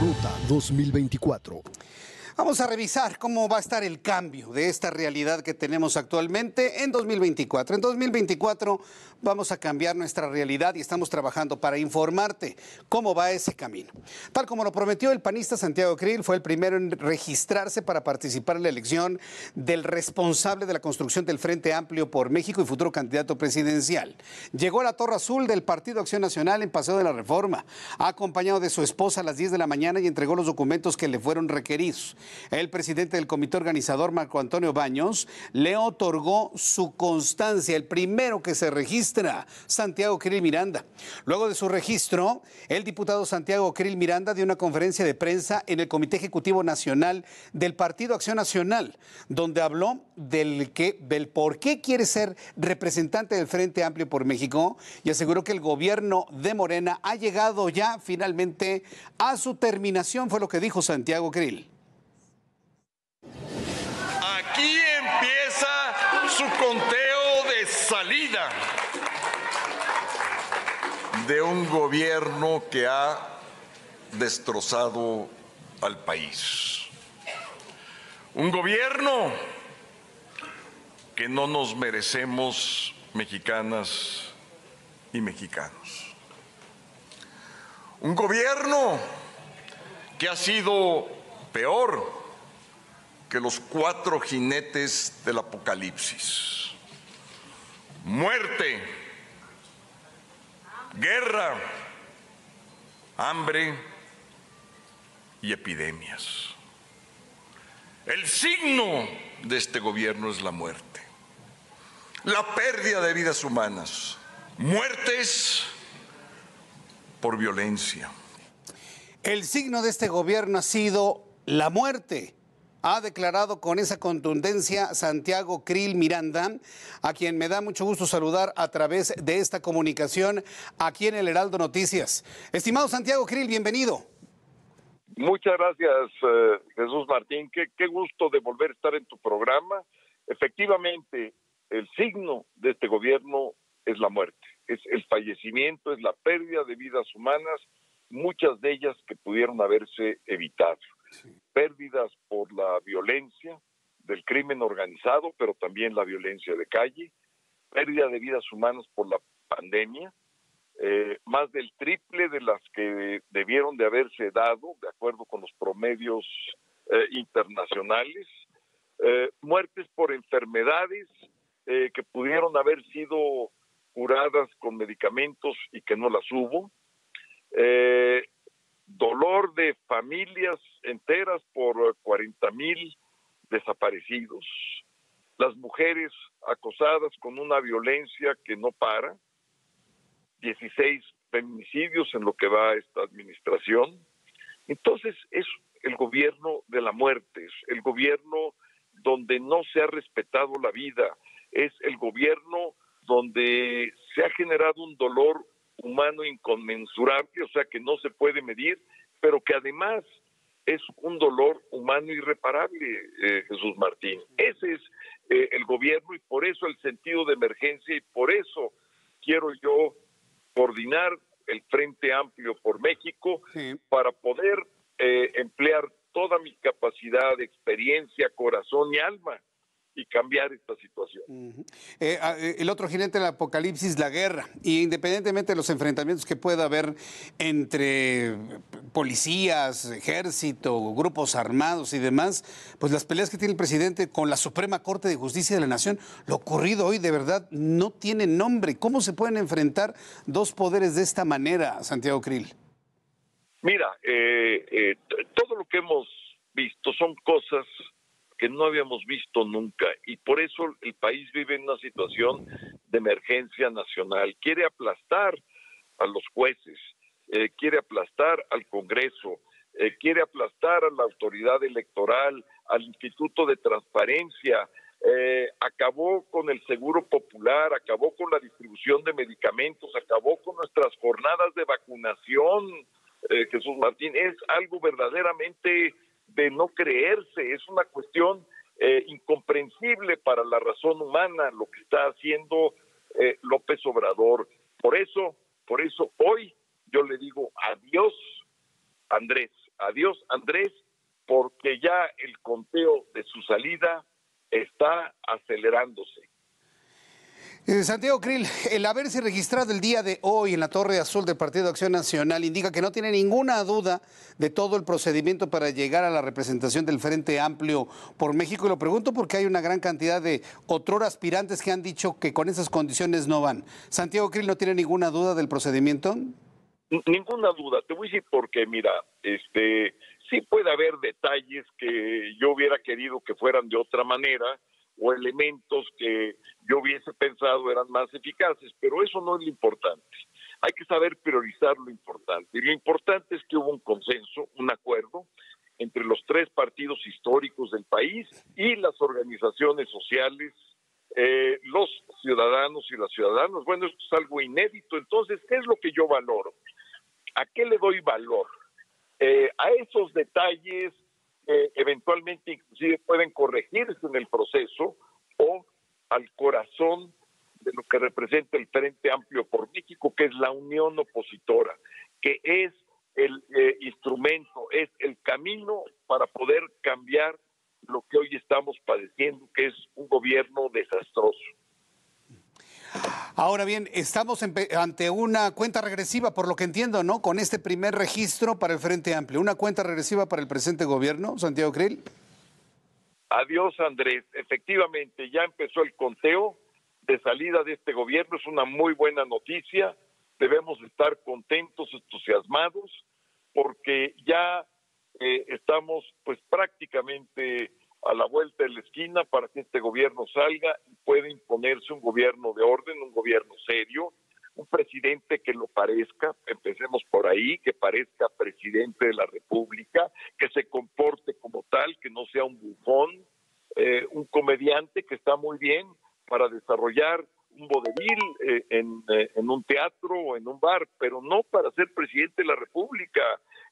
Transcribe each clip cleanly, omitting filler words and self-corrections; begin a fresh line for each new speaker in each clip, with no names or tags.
Ruta 2024.
Vamos a revisar cómo va a estar el cambio de esta realidad que tenemos actualmente en 2024. En 2024 vamos a cambiar nuestra realidad y estamos trabajando para informarte cómo va ese camino. Tal como lo prometió el panista Santiago Krill, fue el primero en registrarse para participar en la elección del responsable de la construcción del Frente Amplio por México y futuro candidato presidencial. Llegó a la Torre Azul del Partido Acción Nacional en Paseo de la Reforma, acompañado de su esposa a las 10 de la mañana y entregó los documentos que le fueron requeridos. El presidente del comité organizador, Marco Antonio Baños, le otorgó su constancia, el primero que se registra, Santiago Krill Miranda. Luego de su registro, el diputado Santiago Krill Miranda dio una conferencia de prensa en el Comité Ejecutivo Nacional del Partido Acción Nacional, donde habló del por qué quiere ser representante del Frente Amplio por México y aseguró que el gobierno de Morena ha llegado ya finalmente a su terminación, fue lo que dijo Santiago Krill.
Aquí empieza su conteo de salida de un gobierno que ha destrozado al país. Un gobierno que no nos merecemos, mexicanas y mexicanos. Un gobierno que ha sido peor que los 4 jinetes del apocalipsis. Muerte, guerra, hambre y epidemias. El signo de este gobierno es la muerte, la pérdida de vidas humanas, muertes por violencia.
El signo de este gobierno ha sido la muerte. Ha declarado con esa contundencia Santiago Krill Miranda, a quien me da mucho gusto saludar a través de esta comunicación aquí en el Heraldo Noticias. Estimado Santiago Krill, bienvenido.
Muchas gracias, Jesús Martín. Qué gusto de volver a estar en tu programa. Efectivamente, el signo de este gobierno es la muerte, es el fallecimiento, es la pérdida de vidas humanas, muchas de ellas que pudieron haberse evitado. Pérdidas por la violencia del crimen organizado, pero también la violencia de calle, pérdida de vidas humanas por la pandemia, más del triple de las que debieron de haberse dado, de acuerdo con los promedios internacionales, muertes por enfermedades que pudieron haber sido curadas con medicamentos y que no las hubo, dolor de familias enteras por 40,000 desaparecidos, las mujeres acosadas con una violencia que no para, 16 feminicidios en lo que va a esta administración. Entonces es el gobierno de la muerte, es el gobierno donde no se ha respetado la vida, es el gobierno donde se ha generado un dolor humano inconmensurable, o sea que no se puede medir, pero que además es un dolor humano irreparable, Jesús Martín. Ese es el gobierno y por eso el sentido de emergencia y por eso quiero yo coordinar el Frente Amplio por México para poder emplear toda mi capacidad, experiencia, corazón y alma y cambiar esta situación.
El otro jinete del apocalipsis, la guerra, y independientemente de los enfrentamientos que pueda haber entre policías, ejército, grupos armados y demás, pues las peleas que tiene el presidente con la Suprema Corte de Justicia de la Nación, lo ocurrido hoy de verdad no tiene nombre. ¿Cómo se pueden enfrentar dos poderes de esta manera, Santiago Krill?
Mira, todo lo que hemos visto son cosas que no habíamos visto nunca y por eso el país vive en una situación de emergencia nacional. Quiere aplastar a los jueces, quiere aplastar al Congreso, quiere aplastar a la autoridad electoral, al Instituto de Transparencia, acabó con el Seguro Popular, acabó con la distribución de medicamentos, acabó con nuestras jornadas de vacunación, Jesús Martín. Es algo verdaderamente de no creerse, es una cuestión incomprensible para la razón humana lo que está haciendo López Obrador. Por eso hoy yo le digo adiós Andrés. Adiós, Andrés, porque ya el conteo de su salida está acelerándose.
Santiago Krill, el haberse registrado el día de hoy en la Torre Azul del Partido de Acción Nacional indica que no tiene ninguna duda de todo el procedimiento para llegar a la representación del Frente Amplio por México. Y lo pregunto porque hay una gran cantidad de otrora aspirantes que han dicho que con esas condiciones no van. ¿Santiago Krill no tiene ninguna duda del procedimiento?
Ninguna duda. Te voy a decir porque, mira, sí puede haber detalles que yo hubiera querido que fueran de otra manera, o elementos que yo hubiese pensado eran más eficaces, pero eso no es lo importante. Hay que saber priorizar lo importante. Y lo importante es que hubo un consenso, un acuerdo entre los tres partidos históricos del país y las organizaciones sociales, los ciudadanos y las ciudadanas. Bueno, esto es algo inédito. Entonces, ¿qué es lo que yo valoro? ¿A qué le doy valor? A esos detalles eventualmente inclusive pueden corregirse en el proceso, o al corazón de lo que representa el Frente Amplio por México, que es la unión opositora, que es el instrumento, es el camino para poder cambiar lo que hoy estamos padeciendo, que es un gobierno desastroso.
Ahora bien, estamos ante una cuenta regresiva, por lo que entiendo, ¿no? Con este primer registro para el Frente Amplio. ¿Una cuenta regresiva para el presente gobierno, Santiago Krill?
Adiós, Andrés. Efectivamente, ya empezó el conteo de salida de este gobierno. Es una muy buena noticia. Debemos estar contentos, entusiasmados, porque ya estamos pues prácticamente a la vuelta de la esquina para que este gobierno salga y pueda imponerse un gobierno de orden, un gobierno serio, un presidente que lo parezca, empecemos por ahí, que parezca presidente de la República, que se comporte como tal, que no sea un bufón, un comediante que está muy bien para desarrollar un vodevil en un teatro o en un bar, pero no para ser presidente de la República.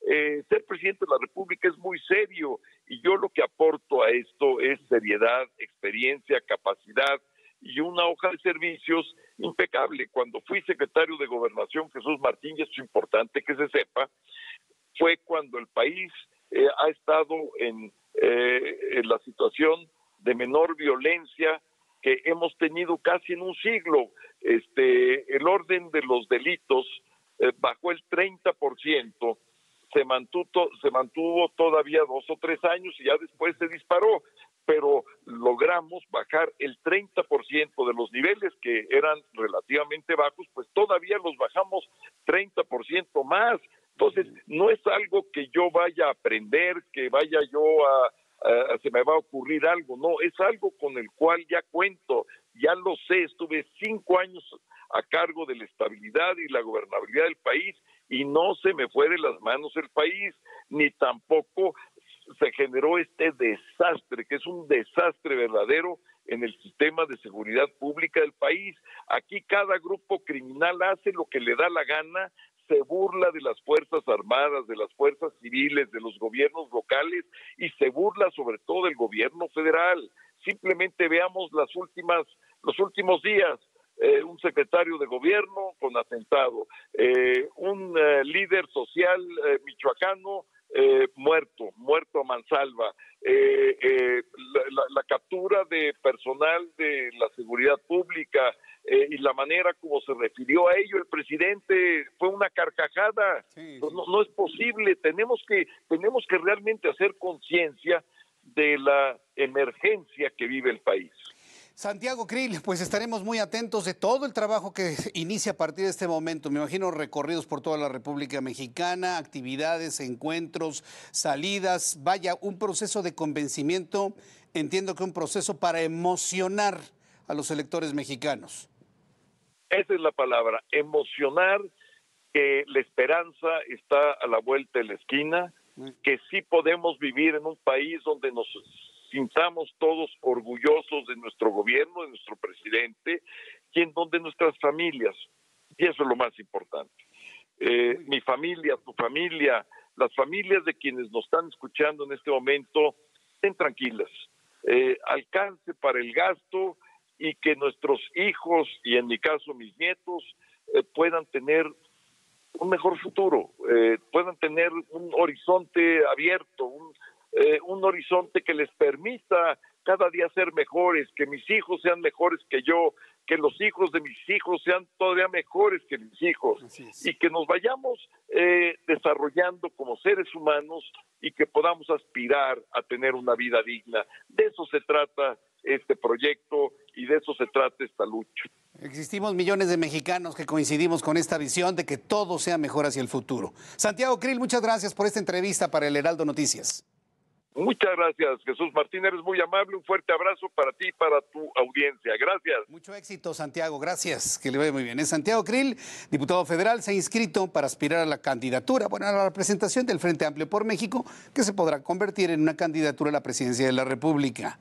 Ser presidente de la República es muy serio, y yo lo que aporto a esto es seriedad, experiencia, capacidad y una hoja de servicios impecable. Cuando fui secretario de Gobernación, Jesús Martín, y esto es importante que se sepa, fue cuando el país ha estado en la situación de menor violencia que hemos tenido casi en un siglo. El orden de los delitos bajó el 30%, se mantuvo todavía 2 o 3 años y ya después se disparó, pero logramos bajar el 30% de los niveles que eran relativamente bajos, pues todavía los bajamos 30% más. Entonces, no es algo que yo vaya a aprender, que vaya yo se me va a ocurrir algo, no, es algo con el cual ya cuento, ya lo sé, estuve 5 años a cargo de la estabilidad y la gobernabilidad del país y no se me fue de las manos el país, ni tampoco se generó este desastre, que es un desastre verdadero en el sistema de seguridad pública del país. Aquí cada grupo criminal hace lo que le da la gana, se burla de las Fuerzas Armadas, de las Fuerzas Civiles, de los gobiernos locales y se burla sobre todo del gobierno federal. Simplemente veamos los últimos días, un secretario de gobierno con atentado, un líder social michoacano muerto a mansalva, la captura de personal de la seguridad pública, y la manera como se refirió a ello el presidente fue una carcajada. Sí. No es posible. Tenemos que realmente hacer conciencia de la emergencia que vive el país.
Santiago Krill, pues estaremos muy atentos de todo el trabajo que inicia a partir de este momento. Me imagino recorridos por toda la República Mexicana, actividades, encuentros, salidas. Vaya, un proceso de convencimiento, entiendo que un proceso para emocionar a los electores mexicanos.
Esa es la palabra, emocionar, que la esperanza está a la vuelta de la esquina, que sí podemos vivir en un país donde nos sintamos todos orgullosos de nuestro gobierno, de nuestro presidente, y en donde nuestras familias, y eso es lo más importante, mi familia, tu familia, las familias de quienes nos están escuchando en este momento, estén tranquilas, alcance para el gasto y que nuestros hijos, y en mi caso mis nietos, puedan tener un mejor futuro, puedan tener un horizonte abierto, un horizonte que les permita cada día ser mejores, que mis hijos sean mejores que yo, que los hijos de mis hijos sean todavía mejores que mis hijos, y que nos vayamos desarrollando como seres humanos y que podamos aspirar a tener una vida digna. De eso se trata este proyecto y de eso se trata esta lucha.
Existimos millones de mexicanos que coincidimos con esta visión de que todo sea mejor hacia el futuro. Santiago Krill, muchas gracias por esta entrevista para el Heraldo Noticias.
Muchas gracias, Jesús Martín, eres muy amable, un fuerte abrazo para ti y para tu audiencia. Gracias.
Mucho éxito, Santiago, gracias, que le vaya muy bien. Es Santiago Krill, diputado federal, se ha inscrito para aspirar a la candidatura, a la representación del Frente Amplio por México, que se podrá convertir en una candidatura a la presidencia de la República.